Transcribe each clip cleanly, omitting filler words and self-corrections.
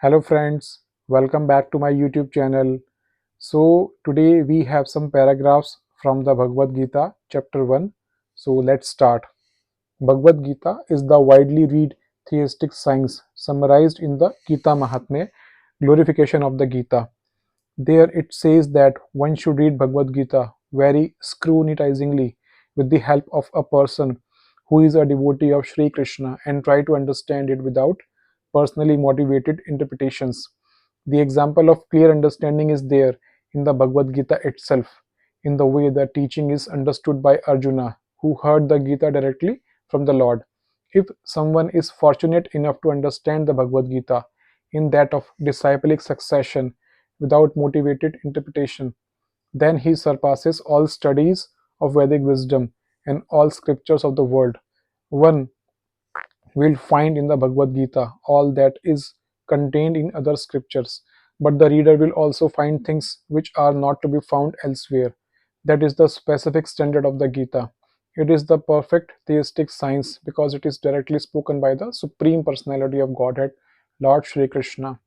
Hello friends, welcome back to my YouTube channel. So today we have some paragraphs from the Bhagavad Gita chapter 1. So let's start. Bhagavad Gita is the widely read theistic science summarized in the Gita Mahatmya, glorification of the Gita. There it says that one should read Bhagavad Gita very scrutinizingly with the help of a person who is a devotee of Sri Krishna and try to understand it without personally motivated interpretations. The example of clear understanding is there in the Bhagavad Gita itself, in the way the teaching is understood by Arjuna, who heard the Gita directly from the Lord. If someone is fortunate enough to understand the Bhagavad Gita in that of disciplic succession without motivated interpretation, then he surpasses all studies of Vedic wisdom and all scriptures of the world. One will find in the Bhagavad Gita all that is contained in other scriptures, but the reader will also find things which are not to be found elsewhere. That is the specific standard of the Gita. It is the perfect theistic science because it is directly spoken by the Supreme Personality of Godhead, Lord Shri Krishna.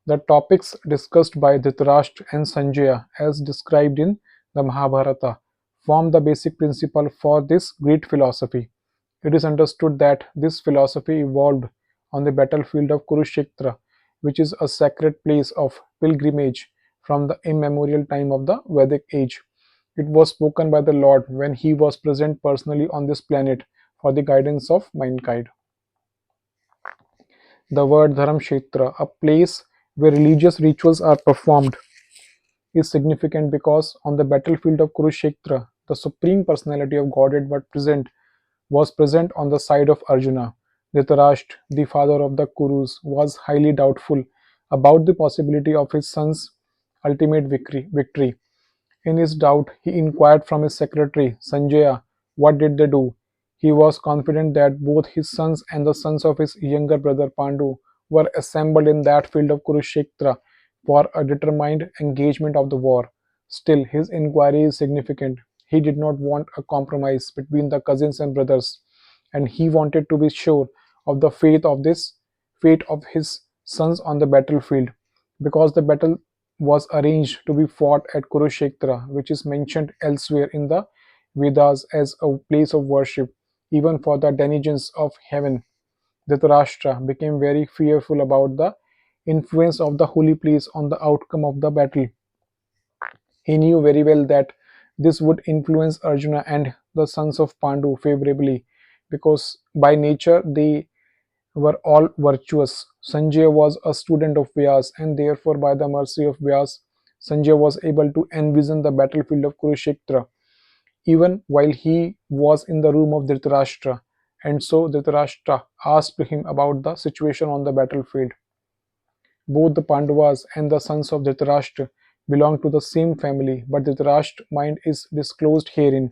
The topics discussed by Dhritarashtra and Sanjaya, as described in the Mahabharata, form the basic principle for this great philosophy. It is understood that this philosophy evolved on the battlefield of Kurukshetra, which is a sacred place of pilgrimage from the immemorial time of the Vedic age. It was spoken by the Lord when he was present personally on this planet for the guidance of mankind. The word Dharamkshetra, a place where religious rituals are performed, is significant because on the battlefield of Kurukshetra, the Supreme Personality of Godhead was present on the side of Arjuna. Dhritarashtra, the father of the Kurus, was highly doubtful about the possibility of his son's ultimate victory. In his doubt, he inquired from his secretary, Sanjaya, what did they do? He was confident that both his sons and the sons of his younger brother Pandu were assembled in that field of Kurukshetra for a determined engagement of the war. Still, his inquiry is significant. He did not want a compromise between the cousins and brothers, and he wanted to be sure of the fate of his sons on the battlefield, because the battle was arranged to be fought at Kurukshetra, which is mentioned elsewhere in the Vedas as a place of worship, even for the denizens of heaven. Dhritarashtra became very fearful about the influence of the holy place on the outcome of the battle. He knew very well that this would influence Arjuna and the sons of Pandu favorably, because by nature they were all virtuous. Sanjay was a student of Vyas, and therefore, by the mercy of Vyas, Sanjay was able to envision the battlefield of Kurukshetra even while he was in the room of Dhritarashtra. And so Dhritarashtra asked him about the situation on the battlefield. Both the Pandavas and the sons of Dhritarashtra belong to the same family, but Dhritarashtra's mind is disclosed herein.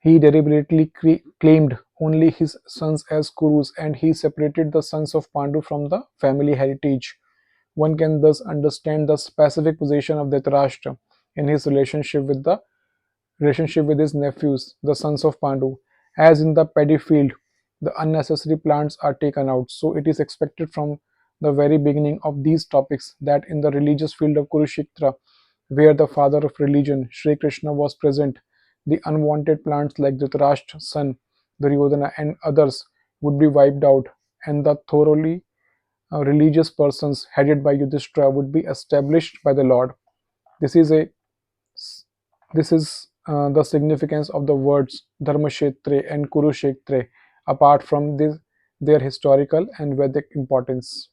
He deliberately claimed only his sons as Kurus, and he separated the sons of Pandu from the family heritage. One can thus understand the specific position of Dhritarashtra in his relationship with his nephews, the sons of Pandu. As in the paddy field, the unnecessary plants are taken out. So it is expected from the very beginning of these topics that in the religious field of Kurukshetra, where the father of religion, Sri Krishna, was present, the unwanted plants like Dhritarashtra's son, Duryodhana, and others would be wiped out, and the thoroughly religious persons headed by Yudhishthira would be established by the Lord. This is a this is the significance of the words Dharmashetre and Kurukshetre apart from their historical and Vedic importance.